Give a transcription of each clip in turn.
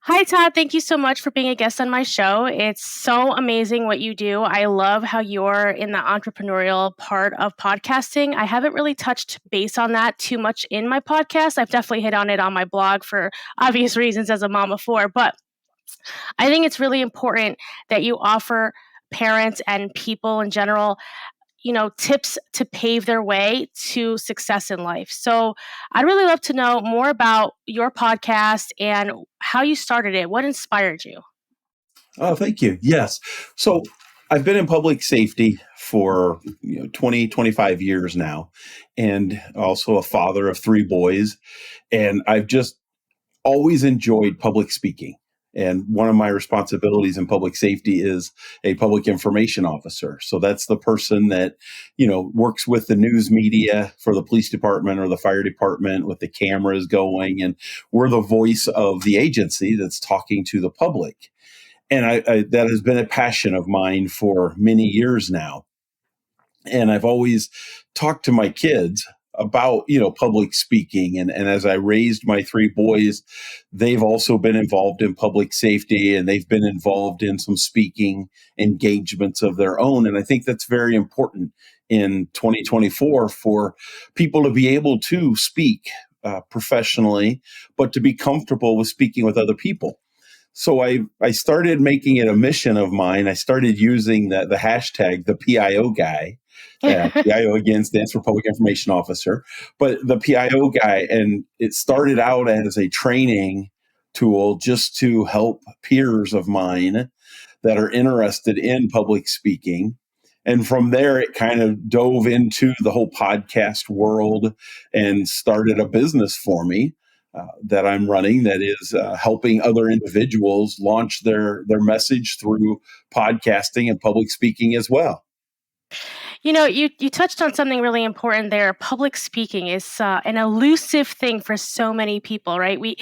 Hi, Todd. Thank you so much for being a guest on my show. It's so amazing what you do. I love how you're in the entrepreneurial part of podcasting. I haven't really touched base on that too much in my podcast. I've definitely hit on it on my blog for obvious reasons as a mom of four, but I think it's really important that you offer parents and people in general tips to pave their way to success in life. So I'd really love to know more about your podcast and how you started it. What inspired you? Oh, thank you. Yes. So I've been in public safety for 20, 25 years now, and also a father of three boys. And I've just always enjoyed public speaking. And one of my responsibilities in public safety is a public information officer. So that's the person that, works with the news media for the police department or the fire department with the cameras going. And we're the voice of the agency that's talking to the public. And I that has been a passion of mine for many years now. And I've always talked to my kids about public speaking, and as I raised my three boys, they've also been involved in public safety, and they've been involved in some speaking engagements of their own. And I think that's very important in 2024 for people to be able to speak professionally, but to be comfortable with speaking with other people. So I started making it a mission of mine. I started using the hashtag, the PIO guy. PIO again stands for Public Information Officer, but the PIO guy. And it started out as a training tool just to help peers of mine that are interested in public speaking. And from there, it kind of dove into the whole podcast world and started a business for me that I'm running that is helping other individuals launch their message through podcasting and public speaking as well. You touched on something really important there. Public speaking is an elusive thing for so many people, right? We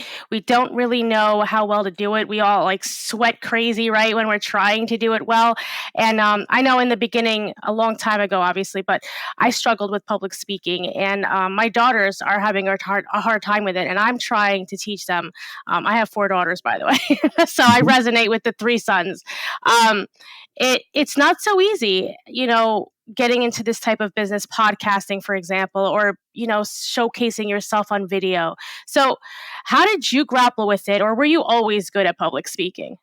don't really know how well to do it. We all like sweat crazy, right, when we're trying to do it well. And I know in the beginning, a long time ago, obviously, but I struggled with public speaking, and my daughters are having a hard time with it, and I'm trying to teach them. I have four daughters, by the way, so I resonate with the three sons. Um, it's not so easy, getting into this type of business, podcasting, for example, or, showcasing yourself on video. So how did you grapple with it? Or were you always good at public speaking?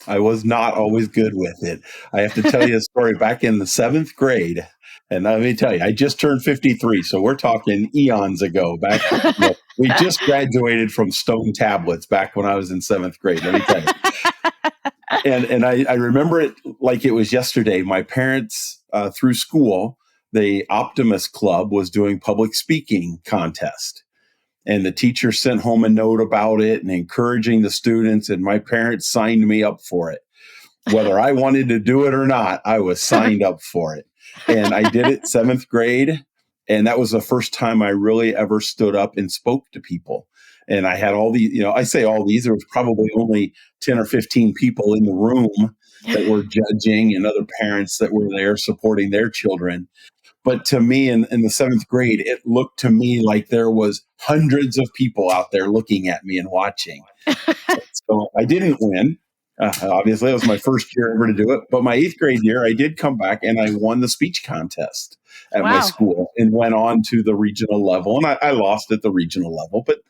I was not always good with it. I have to tell you a story back in the seventh grade. And let me tell you, I just turned 53. So we're talking eons ago. We just graduated from stone tablets back when I was in seventh grade. Let me tell you. And I remember it like it was yesterday. My parents, through school, the Optimist Club was doing public speaking contest. And the teacher sent home a note about it and encouraging the students. And my parents signed me up for it. Whether I wanted to do it or not, I was signed up for it. And I did it seventh grade. And that was the first time I really ever stood up and spoke to people. And I had all these, I say all these, there was probably only 10 or 15 people in the room that were judging and other parents that were there supporting their children. But to me, in the seventh grade, it looked to me like there was hundreds of people out there looking at me and watching. So I didn't win. Obviously, it was my first year ever to do it. But my eighth grade year, I did come back and I won the speech contest at my Wow. school and went on to the regional level. And I lost at the regional level. But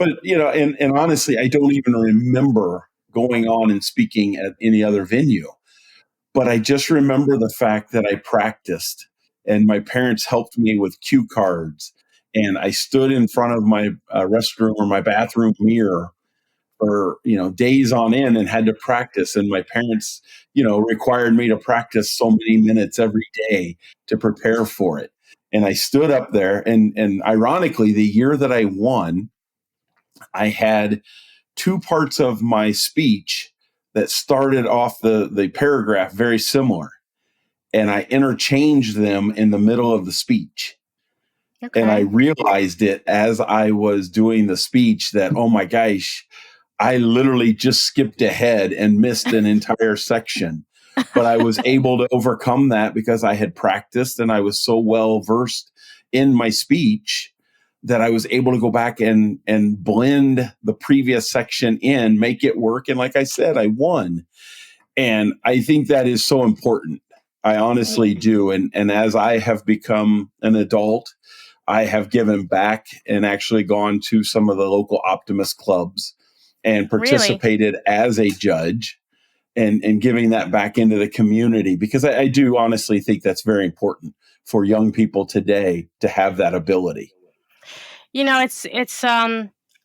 and honestly, I don't even remember going on and speaking at any other venue. But I just remember the fact that I practiced and my parents helped me with cue cards. And I stood in front of my restroom or my bathroom mirror for, days on end and had to practice. And my parents, required me to practice so many minutes every day to prepare for it. And I stood up there and ironically, the year that I won, I had two parts of my speech that started off the paragraph very similar. And I interchanged them in the middle of the speech. And I Okay. realized it as I was doing the speech that, oh my gosh, I literally just skipped ahead and missed an entire section. But I was able to overcome that because I had practiced and I was so well versed in my speech that I was able to go back and blend the previous section in, make it work. And like I said, I won. And I think that is so important. I honestly do. And as I have become an adult, I have given back and actually gone to some of the local Optimist clubs and Really? participated as a judge and giving that back into the community because I do honestly think that's very important for young people today to have that ability. It's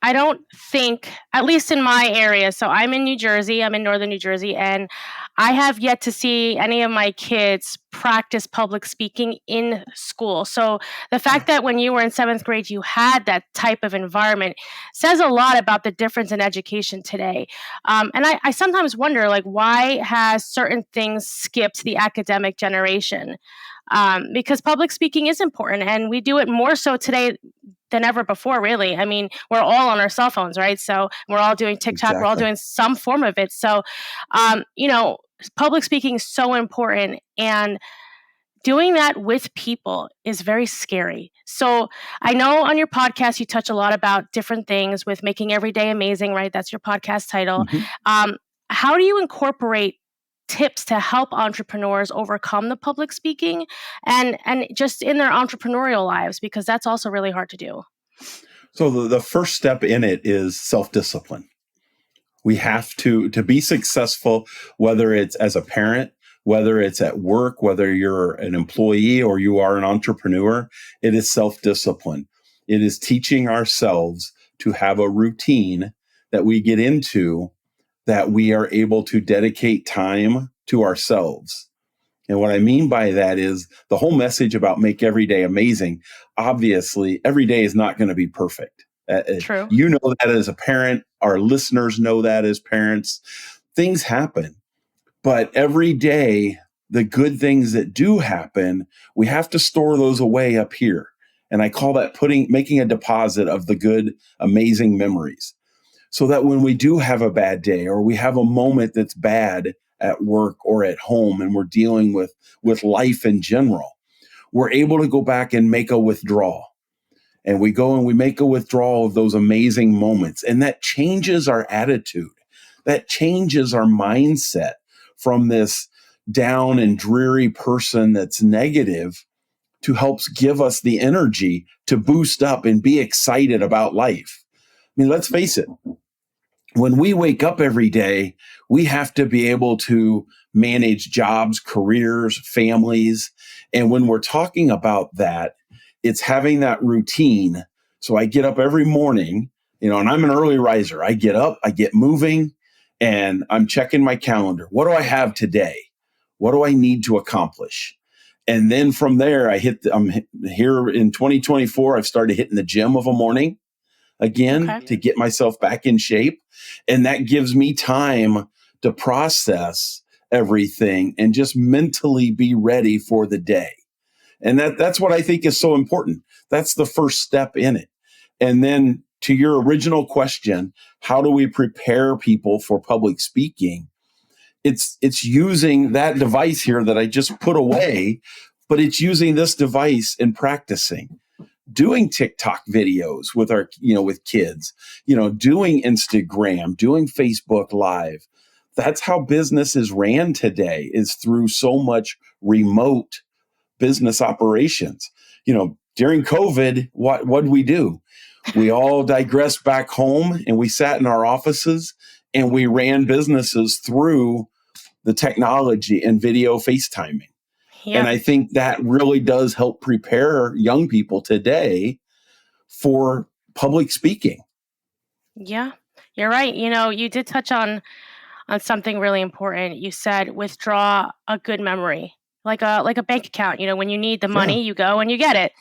I don't think, at least in my area, so I'm in New Jersey, I'm in northern New Jersey, and I have yet to see any of my kids practice public speaking in school. So the fact that when you were in 7th grade you had that type of environment says a lot about the difference in education today. And I sometimes wonder, like, why has certain things skipped the academic generation? Because public speaking is important, and we do it more so today than ever before, really. I mean, we're all on our cell phones, right? So we're all doing TikTok, we're all Exactly. doing some form of it. So, um, you know, public speaking is so important, and doing that with people is very scary. So I know on your podcast you touch a lot about different things with making every day amazing, right? That's your podcast title. Mhm. Um, how do you incorporate tips to help entrepreneurs overcome the public speaking and just in their entrepreneurial lives, because that's also really hard to do? So the first step in it is self-discipline. We have to be successful, whether it's as a parent, whether it's at work, whether you're an employee or you are an entrepreneur, it is self-discipline. It is teaching ourselves to have a routine that we get into that we are able to dedicate time to ourselves. And what I mean by that is the whole message about make every day amazing. Obviously, every day is not going to be perfect. True. You know that as a parent, our listeners know that as parents. Things happen, but every day, the good things that do happen, we have to store those away up here. And I call that making a deposit of the good, amazing memories so that when we do have a bad day or we have a moment that's bad at work or at home and we're dealing with life in general, we're able to go back and make a withdrawal. And we go and we make a withdrawal of those amazing moments. And that changes our attitude. That changes our mindset from this down and dreary person that's negative to helps give us the energy to boost up and be excited about life. I mean, let's face it, when we wake up every day, we have to be able to manage jobs, careers, families. And when we're talking about that, it's having that routine. So I get up every morning, and I'm an early riser. I get up, I get moving, and I'm checking my calendar. What do I have today? What do I need to accomplish? And then from there, I'm here in 2024. I've started hitting the gym of a morning again Okay. to get myself back in shape. And that gives me time to process everything and just mentally be ready for the day. And that's what I think is so important. That's the first step in it. And then to your original question, how do we prepare people for public speaking? It's using that device here that I just put away, but it's using this device and practicing doing TikTok videos with with kids, doing Instagram, doing Facebook Live. That's how business is ran today, is through so much remote business operations. During COVID, what did we do? We all digressed back home and we sat in our offices and we ran businesses through the technology and video FaceTiming. And Yep. I think that really does help prepare young people today for public speaking. Yeah. You're right. You did touch on something really important. You said withdraw a good memory, like a bank account. When you need the Yeah. money, you go and you get it.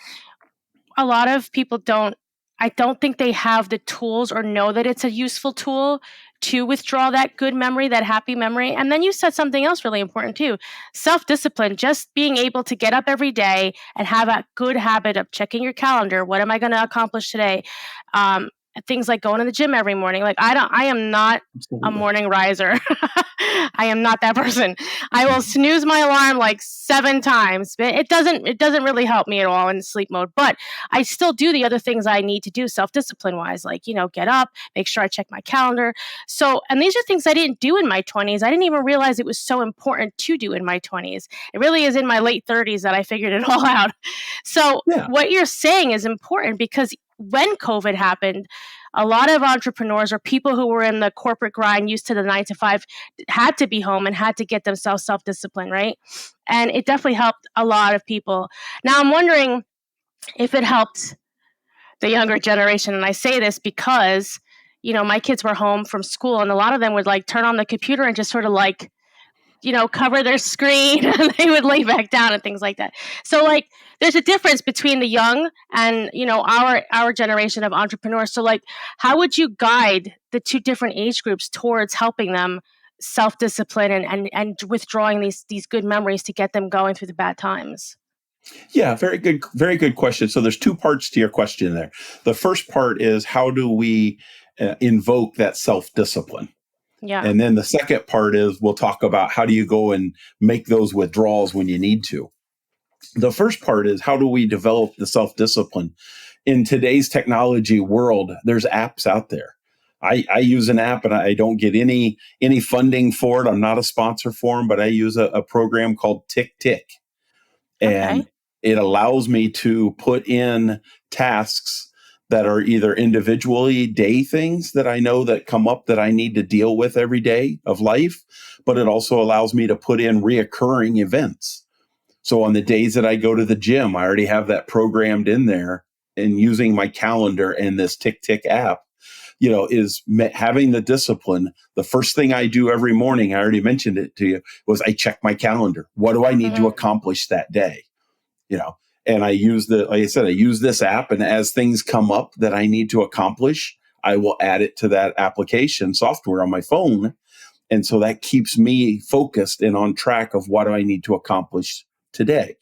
A lot of people don't. I don't think they have the tools or know that it's a useful tool to withdraw that good memory, that happy memory. And then you said something else really important too: self discipline. Just being able to get up every day and have a good habit of checking your calendar. What am I going to accomplish today? Um, things like going to the gym every morning. Like I am not a Absolutely. morning riser. I am not that person. I will snooze my alarm like 7 times. But it doesn't really help me at all in sleep mode. But I still do the other things I need to do self-discipline wise, like, get up, make sure I check my calendar. So, and these are things I didn't do in my 20s. I didn't even realize it was so important to do in my 20s. It really is in my late 30s that I figured it all out. So, Yeah. what you're saying is important because when COVID happened, a lot of entrepreneurs or people who were in the corporate grind, used to the 9 to 5, had to be home and had to get themselves self discipline, right? And it definitely helped a lot of people. Now, I'm wondering if it helped the younger generation. And I say this because, my kids were home from school and a lot of them would like turn on the computer and just sort of like, cover their screen and they would lay back down and things like that. So like there's a difference between the young and our generation of entrepreneurs. So like how would you guide the two different age groups towards helping them self-discipline and withdrawing these good memories to get them going through the bad times? Yeah, very good question. So there's two parts to your question there. The first part is how do we invoke that self-discipline? Yeah. And then the second part is we'll talk about how do you go and make those withdrawals when you need to. The first part is how do we develop the self-discipline? In today's technology world, there's apps out there. I use an app and I don't get any funding for it. I'm not a sponsor for them, but I use a program called Tick, and Okay. it allows me to put in tasks that are either individually day things that I know that come up that I need to deal with every day of life, but it also allows me to put in reoccurring events. So on the days that I go to the gym, I already have that programmed in there, and using my calendar and this Tick app, is having the discipline. The first thing I do every morning, I already mentioned it to you, was I check my calendar. What do I need to Hmm. accomplish that day? You know, and like I said, I use this app, and as things come up that I need to accomplish, I will add it to that application software on my phone. And so that keeps me focused and on track of what do I need to accomplish today.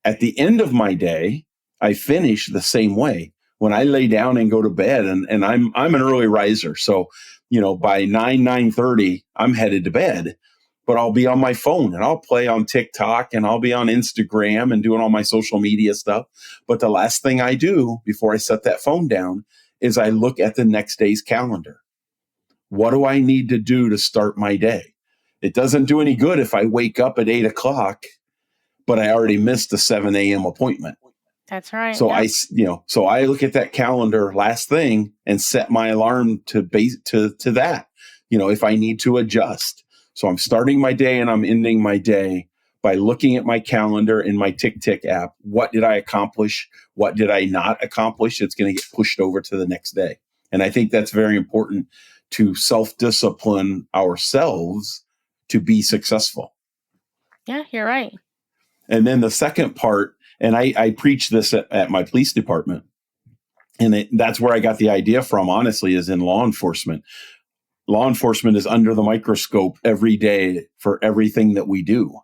At the end of my day, I finish the same way. When I lay down and go to bed, and I'm an early riser, so by 9:30 I'm headed to bed. But I'll be on my phone and I'll play on TikTok and I'll be on Instagram and doing all my social media stuff. But the last thing I do before I set that phone down is I look at the next day's calendar. What do I need to do to start my day? It doesn't do any good if I wake up at 8 o'clock, but I already missed the 7 a.m. appointment. That's right. So Yep. I look at that calendar last thing and set my alarm to that. If I need to adjust. So I'm starting my day and I'm ending my day by looking at my calendar in my Tick app. What did I accomplish? What did I not accomplish? It's going to get pushed over to the next day. And I think that's very important to self-discipline ourselves to be successful. Yeah, you're right. And then the second part, and I preach this at my police department, and that's where I got the idea from, honestly, is in law enforcement. Law enforcement is under the microscope every day for everything that we do.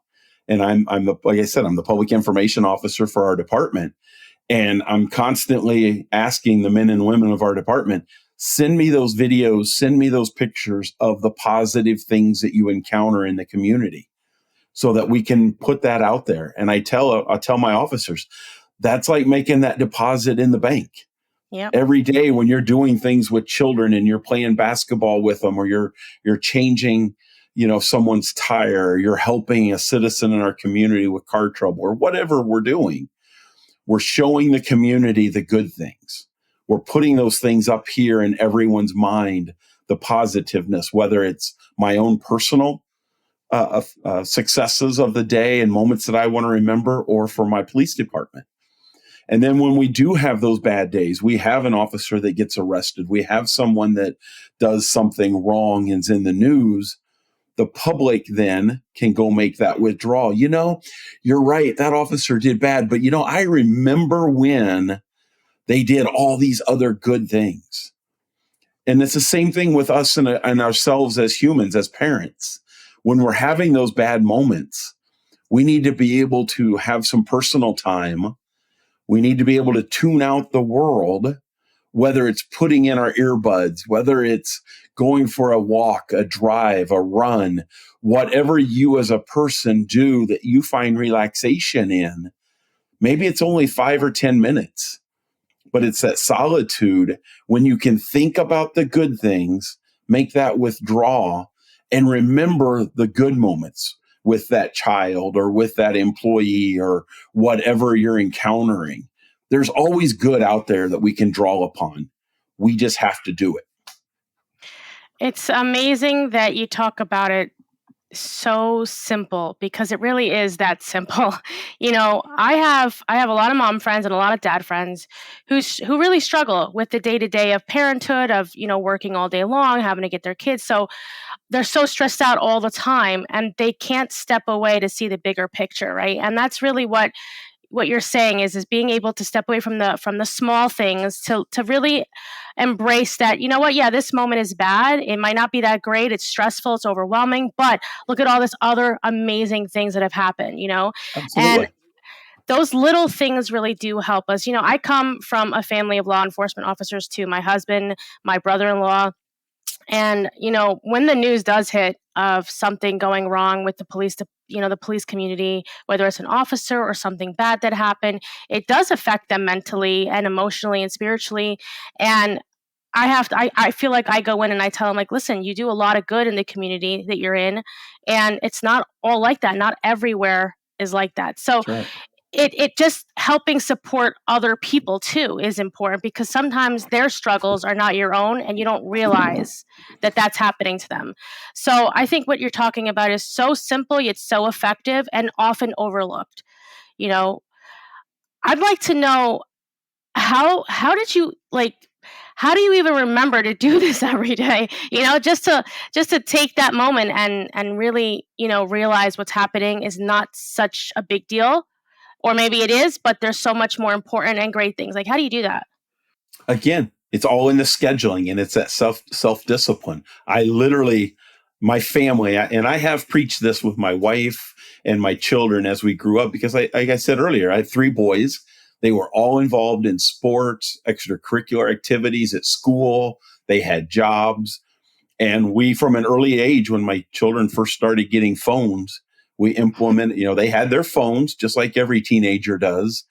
And like I said, I'm the public information officer for our department. And I'm constantly asking the men and women of our department, send me those videos, send me those pictures of the positive things that you encounter in the community, so that we can put that out there. And I tell my officers, that's like making that deposit in the bank. Yep. Every day when you're doing things with children and you're playing basketball with them, or you're changing, someone's tire, or you're helping a citizen in our community with car trouble, or whatever we're doing, we're showing the community the good things. We're putting those things up here in everyone's mind, the positiveness, whether it's my own personal successes of the day and moments that I want to remember, or for my police department. And then when we do have those bad days, we have an officer that gets arrested, we have someone that does something wrong and is in the news, the public then can go make that withdrawal. You're right, that officer did bad, but I remember when they did all these other good things. And it's the same thing with us and ourselves as humans, as parents. When we're having those bad moments, we need to be able to have some personal time. We need to be able to tune out the world, whether it's putting in our earbuds, whether it's going for a walk, a drive, a run, whatever you as a person do that you find relaxation in, maybe it's only 5 or 10 minutes, but it's that solitude when you can think about the good things, make that withdrawal, and remember the good moments with that child or with that employee or whatever you're encountering. There's always good out there that we can draw upon. We just have to do it. It's amazing that you talk about it so simple because it really is that simple. I have a lot of mom friends and a lot of dad friends who really struggle with the day-to-day of parenthood, of, working all day long, having to get their kids. So they're so stressed out all the time and they can't step away to see the bigger picture, right? And that's really what you're saying is being able to step away from the small things to really embrace that, you know what, yeah, this moment is bad, it might not be that great, it's stressful, it's overwhelming, but look at all this other amazing things that have happened. And Absolutely. those little things really do help us. I come from a family of law enforcement officers too. My husband, my brother-in-law, and when the news does hit of something going wrong with the police community, whether it's an officer or something bad that happened, it does affect them mentally and emotionally and spiritually. And I feel like I go in and I tell them, like, listen, you do a lot of good in the community that you're in, and it's not all like that. Not everywhere is like that. So That's right. it just helping support other people too is important because sometimes their struggles are not your own and you don't realize that that's happening to them. So I think what you're talking about is so simple yet so effective and often overlooked. You know, I'd like to know how did you like how do you even remember to do this every day? Just to take that moment and really, realize what's happening is not such a big deal, or maybe it is, but there's so much more important and great things. Like, how do you do that? Again, it's all in the scheduling and it's that self discipline. I literally, my family, and I have preached this with my wife and my children as we grew up because, like I said earlier, I had 3 boys. They were all involved in sports, extracurricular activities at school. They had jobs. And we, from an early age, when my children first started getting phones, we implemented, they had their phones just like every teenager does.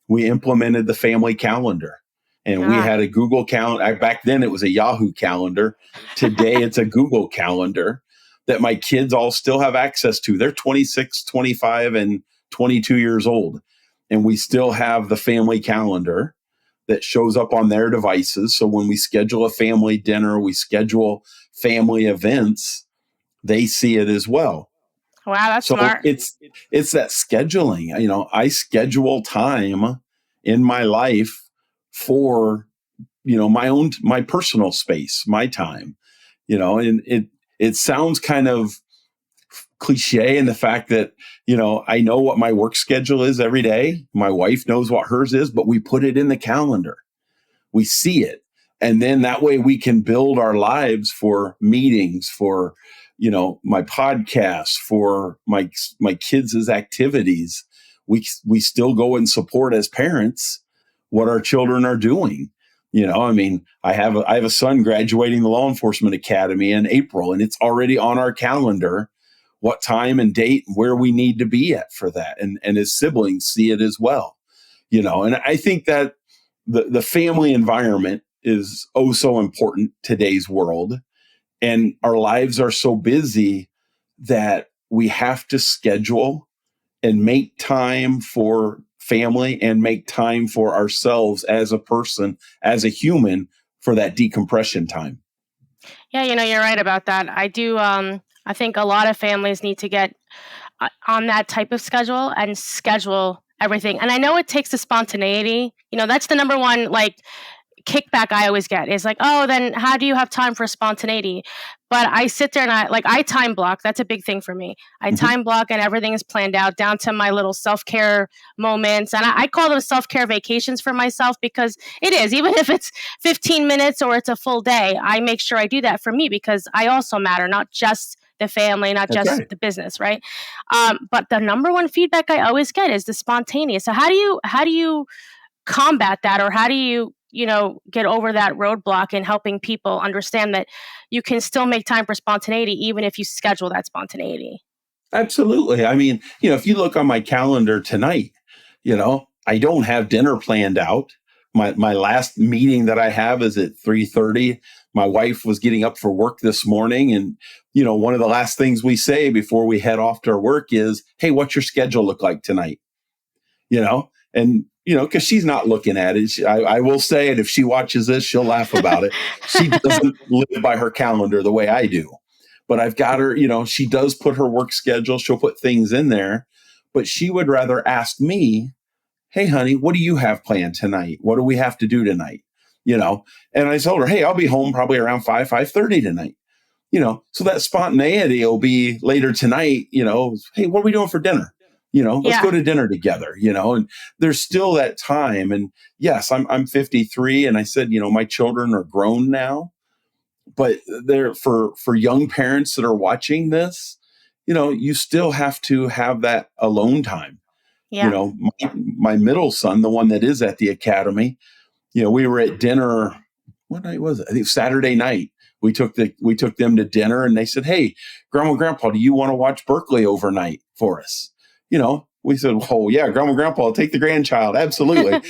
We implemented the family calendar and we Ah, had a Google calendar. Back then it was a Yahoo calendar. Today it's a Google calendar that my kids all still have access to. They're 26, 25, and 22 years old. And we still have the family calendar that shows up on their devices. So when we schedule a family dinner, we schedule family events, they see it as well. wow, that's So smart. it's that scheduling. I schedule time in my life for my personal space, my time. And it sounds kind of cliche in the fact that I know what my work schedule is every day. My wife knows what hers is, but we put it in the calendar, we see it, and then that way we can build our lives for meetings, for my podcasts, for my kids' activities. We still go and support as parents what our children are doing. I mean, I have a son graduating the law enforcement academy in April, and it's already on our calendar what time and date and where we need to be at for that, and his siblings see it as well. And I think that the family environment is oh so important today's world, and our lives are so busy that we have to schedule and make time for family and make time for ourselves as a person, as a human, for that decompression time. Yeah, you're right about that. I do. I think a lot of families need to get on that type of schedule and schedule everything. And I know it takes the spontaneity. That's the number one kickback I always get is like, oh, then how do you have time for spontaneity? But I sit there and I time block. That's a big thing for me. I Mhm. time block and everything is planned out down to my little self care moments. And I call them self care vacations for myself because it is, even if it's 15 minutes or it's a full day, I make sure I do that for me because I also matter, not just the family, not That's just right. the business, right? But the number one feedback I always get is the spontaneous. So how do you combat that, or how do you get over that roadblock and helping people understand that you can still make time for spontaneity even if you schedule that spontaneity. Absolutely. I mean, if you look on my calendar tonight, I don't have dinner planned out. My last meeting that I have is at 3:30. My wife was getting up for work this morning, and one of the last things we say before we head off to our work is, "Hey, what's your schedule look like tonight?" And because she's not looking at it. I will say it, if she watches this, she'll laugh about it. She doesn't live by her calendar the way I do. But I've got her, she does put her work schedule, she'll put things in there, but she would rather ask me, "Hey, honey, what do you have planned tonight? What do we have to do tonight?" You know, and I told her, "Hey, I'll be home probably around 5:30 tonight." So that spontaneity will be later tonight. "Hey, what are we doing for dinner? Let's go Yeah. to dinner together." And there's still that time. And yes, I'm 53, and I said, my children are grown now, but they're for young parents that are watching this. You still have to have that alone time. Yeah. My middle son, the one that is at the academy, we were at dinner. What night was it? I think Saturday night. We took them to dinner, and they said, "Hey, Grandma and Grandpa, do you want to watch Berkeley overnight for us?" We said, "Oh yeah, Grandma and Grandpa, I'll take the grandchild, absolutely."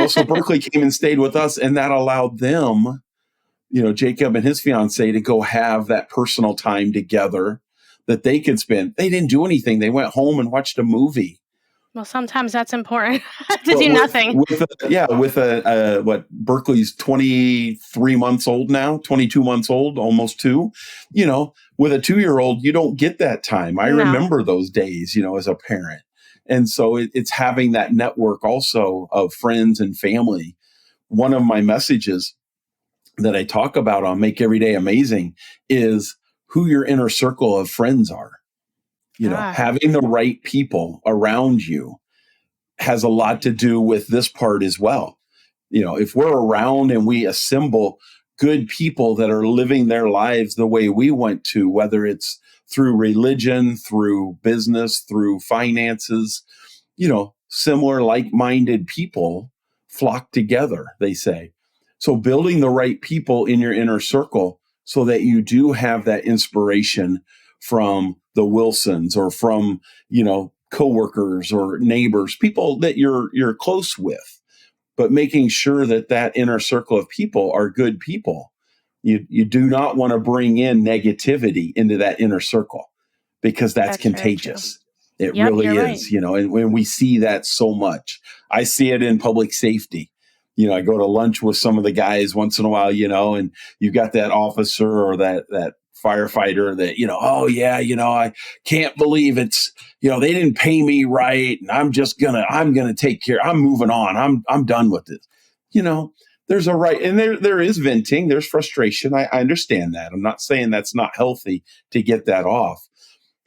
So Berkeley came and stayed with us, and that allowed them, Jacob and his fiance, to go have that personal time together that they could spend. They didn't do anything. They went home and watched a movie. Well, sometimes that's important to But do nothing. with Berkeley's 23 months old now, 22 months old, almost two. With a 2-year-old, you don't get that time. I No. remember those days, as a parent. And so it's having that network also of friends and family. One of my messages that I talk about on Make Every Day Amazing is who your inner circle of friends are. Ah, Having the right people around you has a lot to do with this part as well. If we're around and we assemble good people that are living their lives the way we want to, whether it's through religion, through business, through finances, similar like-minded people flock together, they say. So building the right people in your inner circle so that you do have that inspiration from the Wilsons or from, coworkers or neighbors, people that you're close with, but making sure that that inner circle of people are good people. You do not want to bring in negativity into that inner circle, because that's that's very true. contagious. It Yep, really you're right. is, and when we see that so much, I see it in public safety. I go to lunch with some of the guys once in a while, and you've got that officer or that firefighter that, "Oh yeah, I can't believe they didn't pay me right, and I'm gonna take care. I'm moving on. I'm done with this." You know, there's a right, and there is venting. There's frustration. I understand that. I'm not saying that's not healthy to get that off,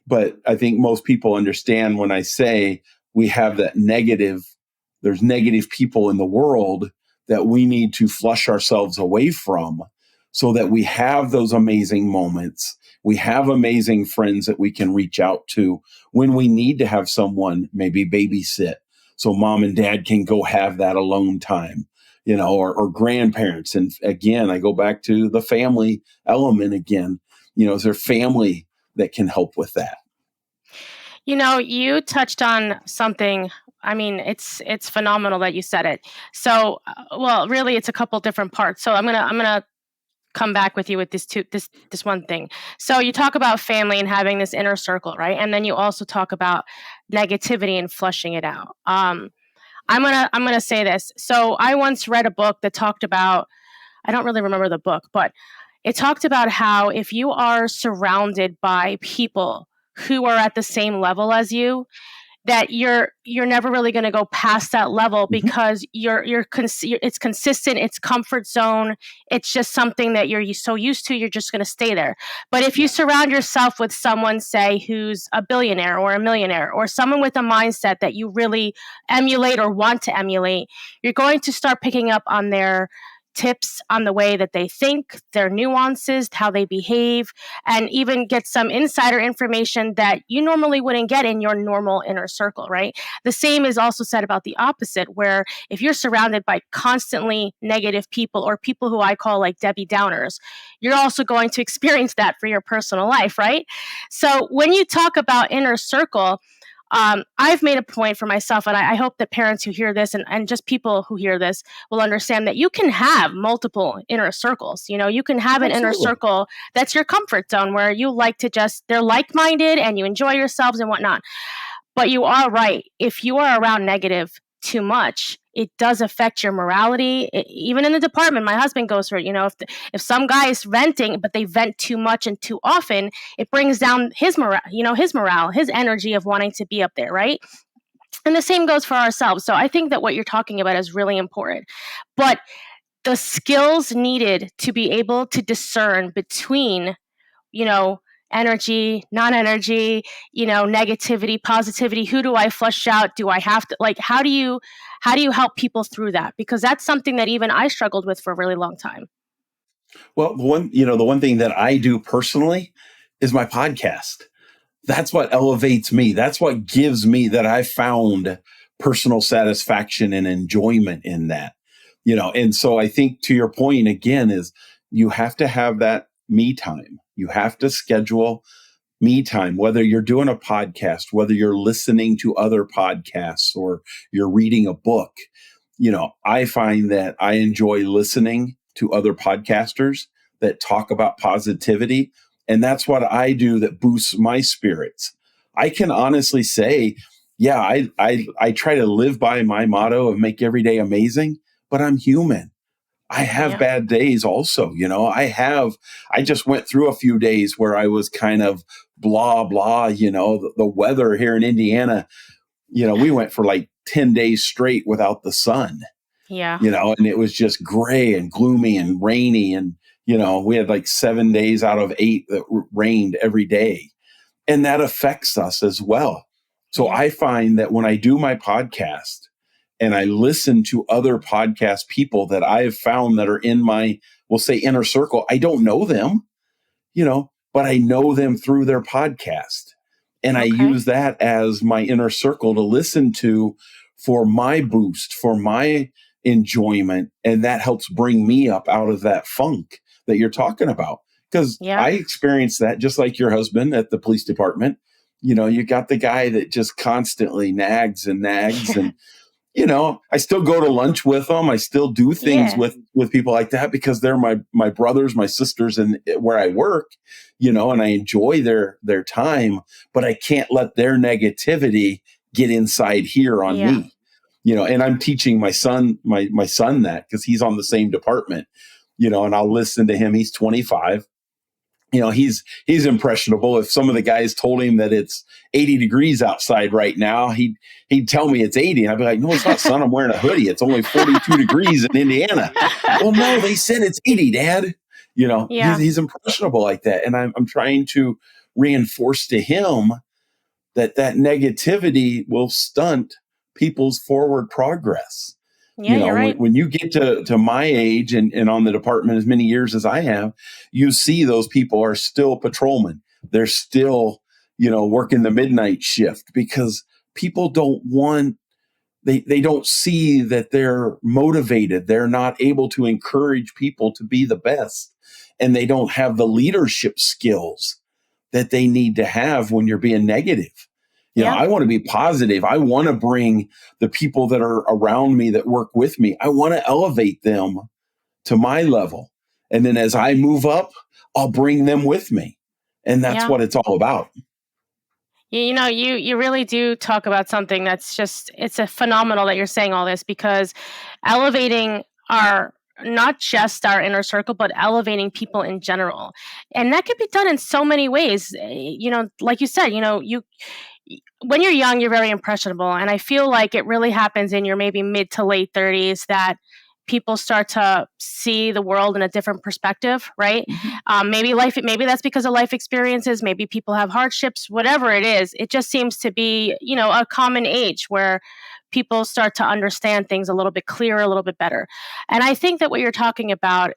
but I think most people understand when I say we have that negative. There's negative people in the world that we need to flush ourselves away from, so that we have those amazing moments. We have amazing friends that we can reach out to when we need to have someone maybe babysit, so mom and dad can go have that alone time, or grandparents. And again, I go back to the family element again. Is there family that can help with that? You touched on something. I mean, it's phenomenal that you said it. So, well, really, it's a couple different parts. So I'm gonna come back with you with this one thing. So you talk about family and having this inner circle, right? And then you also talk about negativity and flushing it out. I'm gonna say this. So I once read a book that talked about. I don't really remember the book, but it talked about how if you are surrounded by people who are at the same level as you, that you're never really going to go past that level Mhm. because it's consistent, it's comfort zone, it's just something that you're so used to, you're just going to stay there. But if you Yeah. surround yourself with someone, say, who's a billionaire or a millionaire, or someone with a mindset that you really emulate or want to emulate, you're going to start picking up on their tips on the way that they think, their nuances, how they behave, and even get some insider information that you normally wouldn't get in your normal inner circle, right? The same is also said about the opposite, where if you're surrounded by constantly negative people or people who I call like Debbie Downers, you're also going to experience that for your personal life, right? So when you talk about inner circle, I've made a point for myself, and I hope that parents who hear this and just people who hear this will understand that you can have multiple inner circles. You know, you can have an inner Absolutely. circle that's your comfort zone where you like to just, they're like minded and you enjoy yourselves and whatnot. But you are right. If you are around negative too much, it does affect your morality. Even in the department, my husband goes through it. You know, if some guy is venting, but they vent too much and too often, it brings down his morale. You know, his morale, his energy of wanting to be up there, right? And the same goes for ourselves. So I think that what you're talking about is really important. But the skills needed to be able to discern between, you know, energy, non-energy, you know, negativity, positivity, who do I flush out? Do I have to, like, how do you help people through that? Because that's something that even I struggled with for a really long time. Well, the one thing that I do personally is my podcast. That's what elevates me. That's what gives me that I found personal satisfaction and enjoyment in that. And so I think to your point again is you have to have that me time. You have to schedule me time, whether you're doing a podcast, whether you're listening to other podcasts or you're reading a book. I find that I enjoy listening to other podcasters that talk about positivity. And that's what I do that boosts my spirits. I can honestly say, yeah, I try to live by my motto of make every day amazing, but I'm human. I have Yeah. bad days also. I just went through a few days where I was kind of blah, blah, the weather here in Indiana, we went for like 10 days straight without the sun, Yeah. and it was just gray and gloomy and rainy. And, we had like 7 days out of 8 that rained every day. And that affects us as well. So Yeah. I find that when I do my podcast and I listen to other podcast people that I have found that are in my, we'll say, inner circle, I don't know them, but I know them through their podcast. And I Okay. use that as my inner circle to listen to for my boost, for my enjoyment. And that helps bring me up out of that funk that you're talking about. Because Yeah. I experienced that just like your husband at the police department. You got the guy that just constantly nags and nags. And I still go to lunch with them. I still do things Yeah. with people like that because they're my brothers, my sisters, and where I work, and I enjoy their time, but I can't let their negativity get inside here on Yeah. me. And I'm teaching my son, my son that because he's on the same department, and I'll listen to him. He's 25. He's impressionable. If some of the guys told him that it's 80 degrees outside right now, he'd tell me it's 80. And I'd be like, no, it's not, son. I'm wearing a hoodie. It's only 42 degrees in Indiana. Well, no, they said it's 80, Dad. Yeah. He's impressionable like that. And I'm trying to reinforce to him that negativity will stunt people's forward progress. Yeah, you're right. When you get to my age and on the department as many years as I have, you see those people are still patrolmen. They're still, working the midnight shift because people don't want, they don't see that they're motivated. They're not able to encourage people to be the best. And they don't have the leadership skills that they need to have when you're being negative. Yeah. I want to be positive. I want to bring the people that are around me that work with me, I want to elevate them to my level. And then as I move up, I'll bring them with me. And that's Yeah. what it's all about. You really do talk about something that's just, it's a phenomenal that you're saying all this, because elevating our, not just our inner circle, but elevating people in general. And that could be done in so many ways. Like you said, when you're young, you're very impressionable. And I feel like it really happens in your maybe mid to late 30s that people start to see the world in a different perspective, right? Mhm. Maybe that's because of life experiences. Maybe people have hardships. Whatever it is, it just seems to be, a common age where people start to understand things a little bit clearer, a little bit better. And I think that what you're talking about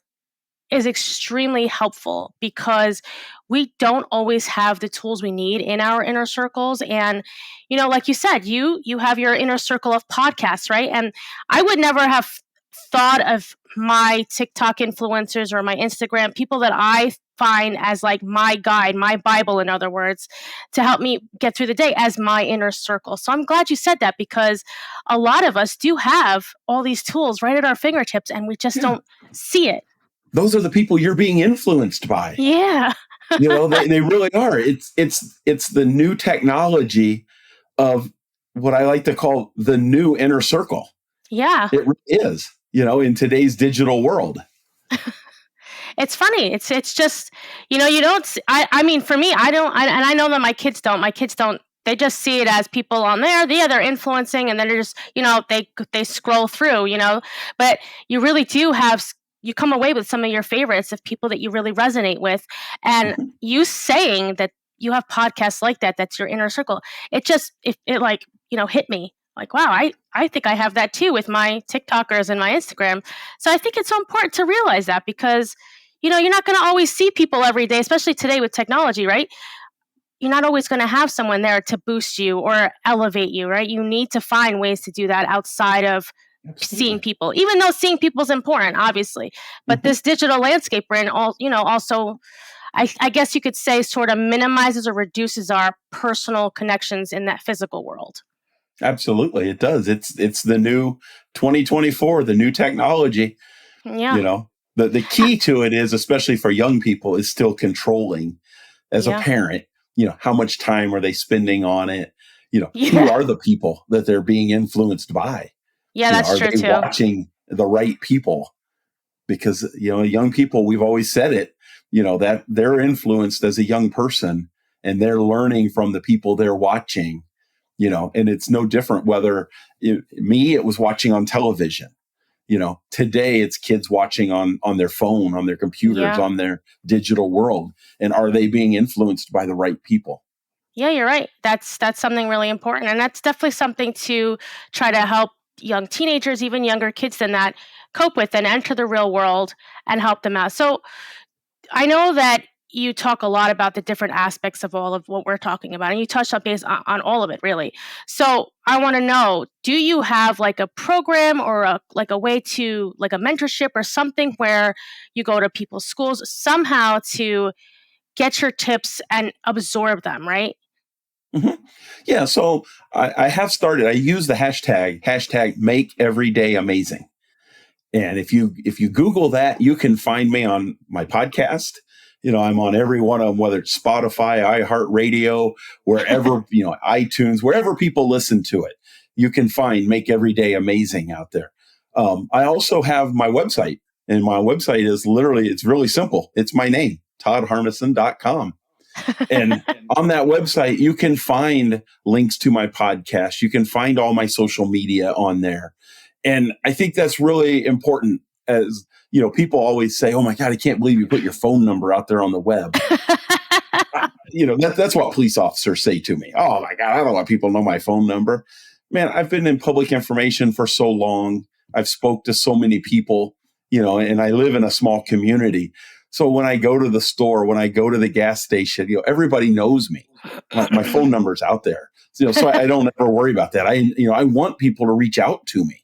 is extremely helpful because we don't always have the tools we need in our inner circles. And like you said, you have your inner circle of podcasts, right? And I would never have thought of my TikTok influencers or my Instagram people that I find as like my guide, my Bible, in other words, to help me get through the day as my inner circle. So I'm glad you said that because a lot of us do have all these tools right at our fingertips and we just Yeah. don't see it. Those are the people you're being influenced by. Yeah. They really are. It's the new technology of what I like to call the new inner circle. Yeah. It really is, in today's digital world. It's funny. It's just, you don't I mean for me, I don't and I know that my kids don't. My kids don't they just see it as people on there. Yeah, they're influencing and then they're just, they scroll through, But you really do you come away with some of your favorites of people that you really resonate with. And Mhm. you saying that you have podcasts like that, that's your inner circle. It like, hit me. Like, wow, I think I have that too with my TikTokers and my Instagram. So I think it's so important to realize that because you're not going to always see people every day, especially today with technology, right? You're not always going to have someone there to boost you or elevate you, right? You need to find ways to do that outside of seeing Absolutely. people, even though seeing people is important, obviously. But Mhm. this digital landscape we're in, also, I guess you could say, sort of minimizes or reduces our personal connections in that physical world. Absolutely, it does. It's the new 2024, the new technology. Yeah. You know, the key to it is, especially for young people, is still controlling as a Yeah. parent. How much time are they spending on it? Who Yeah. are the people that they're being influenced by? Yeah, that's Are true they too. watching the right people? Because young people, we've always said it, that they're influenced as a young person and they're learning from the people they're watching. And it's no different whether it was watching on television. Today it's kids watching on their phone, on their computers, Yeah. on their digital world. And are they being influenced by the right people? Yeah, you're right. That's something really important, and that's definitely something to try to help young teenagers, even younger kids than that, cope with and enter the real world and help them out. So I know that you talk a lot about the different aspects of all of what we're talking about, and you touched on base on all of it, really. So I want to know: do you have like a program or a way to like a mentorship or something where you go to people's schools somehow to get your tips and absorb them, right? Mhm. Yeah, so I have started. I use the hashtag make every day amazing. And if you Google that, you can find me on my podcast. I'm on every one of them, whether it's Spotify, iHeartRadio, wherever, iTunes, wherever people listen to it. You can find Make Every Day Amazing out there. I also have my website, and my website is it's really simple. It's my name, toddharmeson.com. And on that website, you can find links to my podcast. You can find all my social media on there. And I think that's really important. As people always say, "Oh my God, I can't believe you put your phone number out there on the web." That's what police officers say to me. "Oh my God, I don't want people to know my phone number." Man, I've been in public information for so long. I've spoke to so many people, and I live in a small community. So when I go to the store, when I go to the gas station, everybody knows me. My phone number's out there. So I don't ever worry about that. I want people to reach out to me.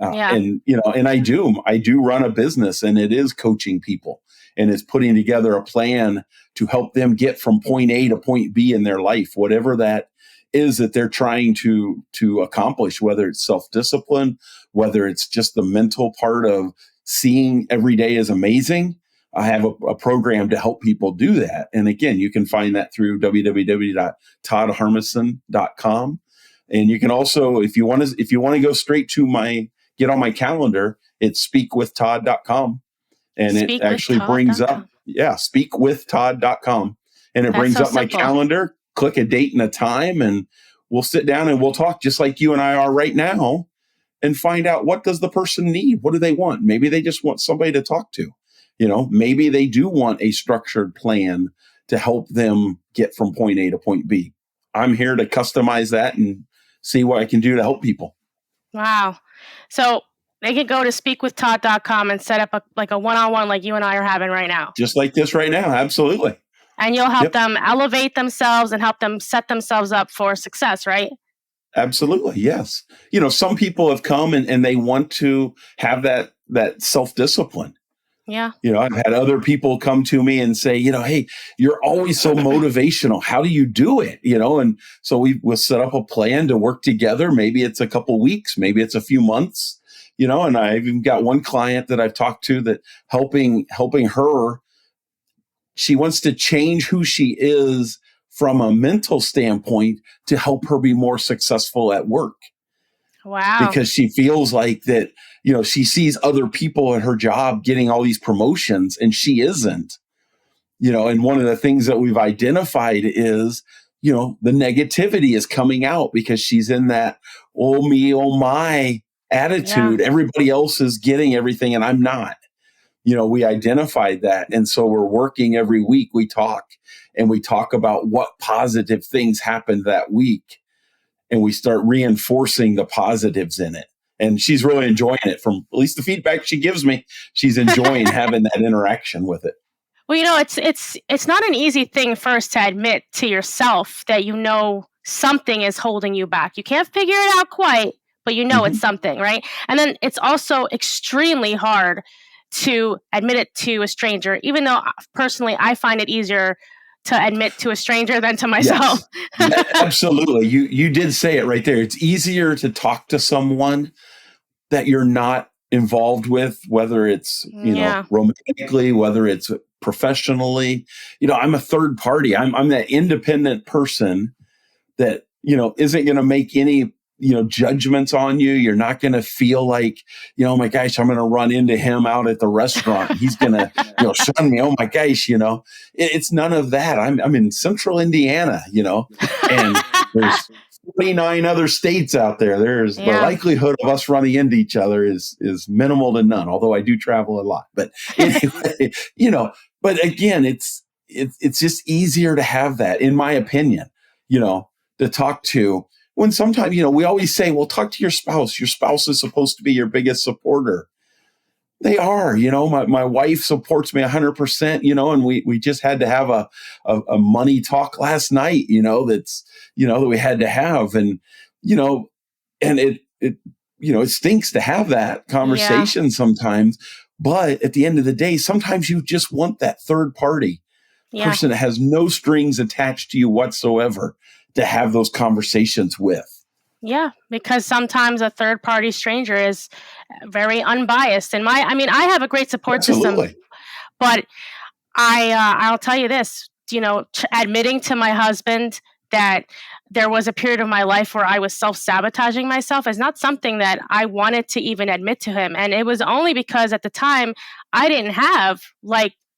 Yeah. And I do run a business, and it is coaching people, and it's putting together a plan to help them get from point A to point B in their life, whatever that is that they're trying to accomplish, whether it's self-discipline, whether it's just the mental part of seeing every day as amazing. I have a program to help people do that. And again, you can find that through www.toddharmeson.com. And you can also, if you want to go straight to get on my calendar, it's speakwithtodd.com. And it actually brings up, Speakwithtodd.com. speakwithtodd.com. And it That's brings so up my simple. calendar, click a date and a time, and we'll sit down and we'll talk just like you and I are right now. and find out, what does the person need? What do they want? Maybe they just want somebody to talk to. Maybe they do want a structured plan to help them get from point A to point B. I'm here to customize that and see what I can do to help people. Wow. So they can go to speakwithtodd.com and set up a one-on-one like you and I are having right now. Just like this right now. Absolutely. And you'll help Yep. them elevate themselves and help them set themselves up for success, right? Absolutely. Yes. Some people have come and they want to have that self-discipline. Yeah. I've had other people come to me and say, hey, you're always so motivational. How do you do it? And so we'll set up a plan to work together. Maybe it's a couple weeks, maybe it's a few months, and I've even got one client that I've talked to that helping her. She wants to change who she is from a mental standpoint to help her be more successful at work. Wow. Because she feels like that, she sees other people at her job getting all these promotions and she isn't, and one of the things that we've identified is, the negativity is coming out because she's in that, oh me, oh my attitude. Yeah. Everybody else is getting everything and I'm not. We identified that. And so we're working every week. We talk about what positive things happened that week. And we start reinforcing the positives in it. And she's really enjoying it. From at least the feedback she gives me, she's enjoying having that interaction with it. Well, it's not an easy thing first to admit to yourself that something is holding you back. You can't figure it out quite, but it's something, right? And then it's also extremely hard to admit it to a stranger, even though personally I find it easier to admit to a stranger than to myself. Yes. Absolutely. You did say it right there. It's easier to talk to someone that you're not involved with, whether it's, romantically, whether it's professionally. I'm a third party. I'm that independent person that, isn't going to make any judgments on you. You're not going to feel like, oh my gosh, I'm going to run into him out at the restaurant. He's going to, shun me. Oh my gosh, it's none of that. I'm in central Indiana, and there's 49 other states out there. There's the likelihood of us running into each other is minimal to none, although I do travel a lot. But anyway, but again, it's just easier to have that, in my opinion, to talk to. When sometimes, we always say, well, talk to your spouse. Your spouse is supposed to be your biggest supporter. They are, my wife supports me 100%, and we just had to have a money talk last night, that's, that we had to have. And, and it stinks to have that conversation sometimes. But at the end of the day, sometimes you just want that third party person that has no strings attached to you whatsoever to have those conversations with. Yeah, because sometimes a third party stranger is very unbiased. And I have a great support system, but I'll tell you this, admitting to my husband that there was a period of my life where I was self-sabotaging myself is not something that I wanted to even admit to him. And it was only because at the time I didn't have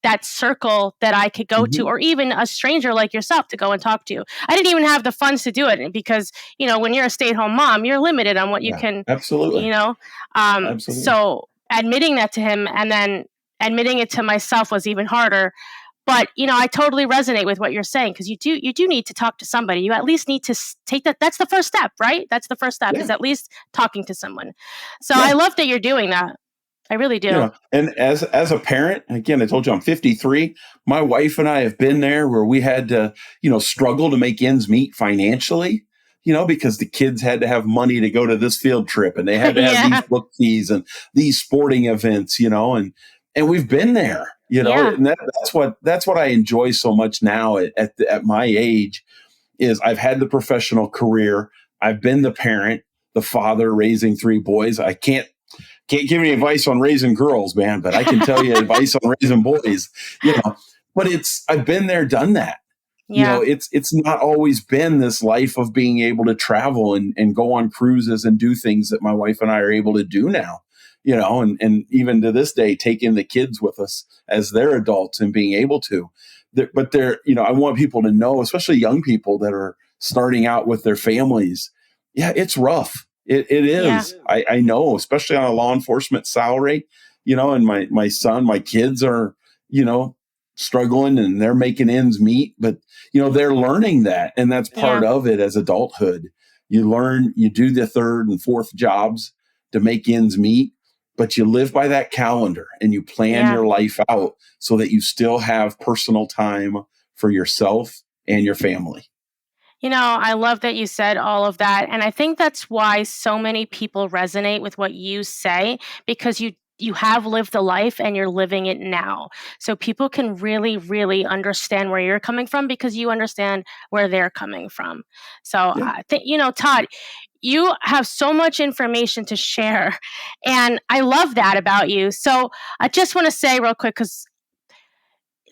that circle that I could go to, or even a stranger like yourself to go and talk to. I didn't even have the funds to do it because, when you're a stay-at-home mom, you're limited on what you can, absolutely. Absolutely. So admitting that to him and then admitting it to myself was even harder. But, I totally resonate with what you're saying, because you do need to talk to somebody. You at least need to take that. That's the first step, right? That's the first step, is at least talking to someone. So I love that you're doing that. I really do. And as a parent, again, I told you I'm 53. My wife and I have been there where we had to, struggle to make ends meet financially, because the kids had to have money to go to this field trip and they had to have these book fees and these sporting events, and we've been there, and that's what I enjoy so much now at my age is I've had the professional career. I've been the parent, the father raising 3 boys. I can't give any advice on raising girls, man, but I can tell you advice on raising boys, but I've been there, done that. It's not always been this life of being able to travel and go on cruises and do things that my wife and I are able to do now, and even to this day, taking the kids with us as they're adults and being able to, but I want people to know, especially young people that are starting out with their families. Yeah, it's rough. It Yeah. is. I know, especially on a law enforcement salary, and my son, my kids are, you know, struggling and they're making ends meet, but they're learning that. And that's part Yeah. of it as adulthood. You learn, you do the third and fourth jobs to make ends meet, but you live by that calendar and you plan Yeah. your life out so that you still have personal time for yourself and your family. I love that you said all of that. And I think that's why so many people resonate with what you say, because you have lived the life and you're living it now. So people can really, really understand where you're coming from because you understand where they're coming from. So Yeah. I think, Todd, you have so much information to share. And I love that about you. So I just want to say real quick, because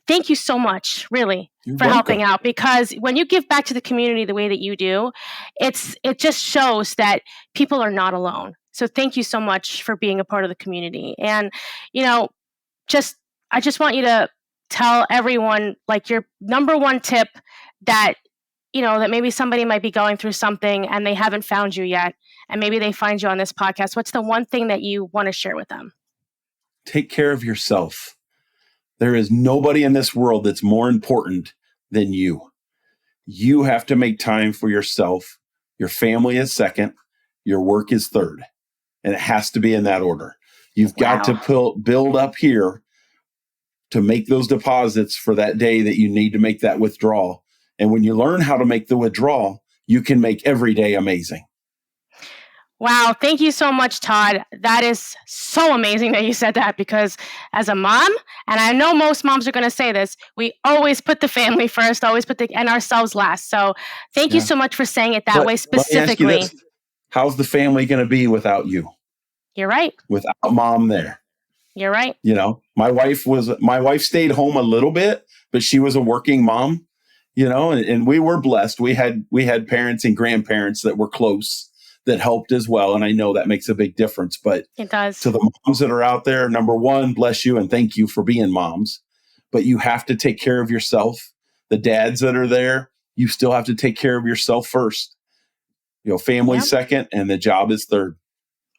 thank you so much, really, You're for helping welcome. out, because when you give back to the community the way that you do, it just shows that people are not alone. So thank you so much for being a part of the community. And you know, just I just want you to tell everyone, like, your number one tip, that that maybe somebody might be going through something and they haven't found you yet, and maybe they find you on this podcast. What's the one thing that you want to share with them? Take care of yourself. There is nobody in this world that's more important than you. You have to make time for yourself. Your family is second. Your work is third. And it has to be in that order. You've got to Wow. build up here to make those deposits for that day that you need to make that withdrawal. And when you learn how to make the withdrawal, you can make every day amazing. Wow, thank you so much, Todd. That is so amazing that you said that, because as a mom, and I know most moms are going to say this, we always put the family first, always put and ourselves last. So thank you Yeah. so much for saying it that But way let me ask you specifically. this. How's the family going to be without you? You're right. Without mom there? You're right. My wife stayed home a little bit, but she was a working mom, and we were blessed. We had parents and grandparents that were close that helped as well. And I know that makes a big difference. But It does. to the moms that are out there, number one, bless you and thank you for being moms. But you have to take care of yourself. The dads that are there, you still have to take care of yourself first. Family Yep. second, and the job is third.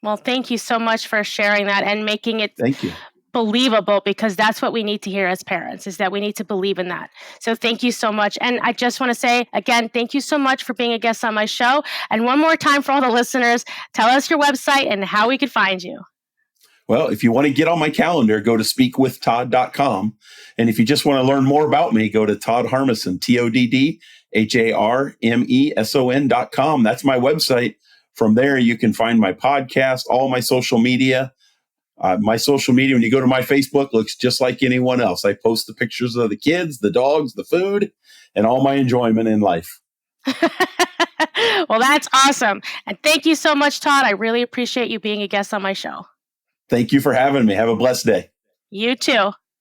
Well, thank you so much for sharing that and making it Thank you. believable, because that's what we need to hear as parents, is that we need to believe in that. So thank you so much. And I just want to say again, thank you so much for being a guest on my show. And one more time for all the listeners, tell us your website and how we could find you. Well, if you want to get on my calendar, go to speakwithtodd.com. And if you just want to learn more about me, go to Todd Harmeson, TODDHARMESON.com. That's my website. From there, you can find my podcast, all my social media. My social media, when you go to my Facebook, looks just like anyone else. I post the pictures of the kids, the dogs, the food, and all my enjoyment in life. Well, that's awesome. And thank you so much, Todd. I really appreciate you being a guest on my show. Thank you for having me. Have a blessed day. You too.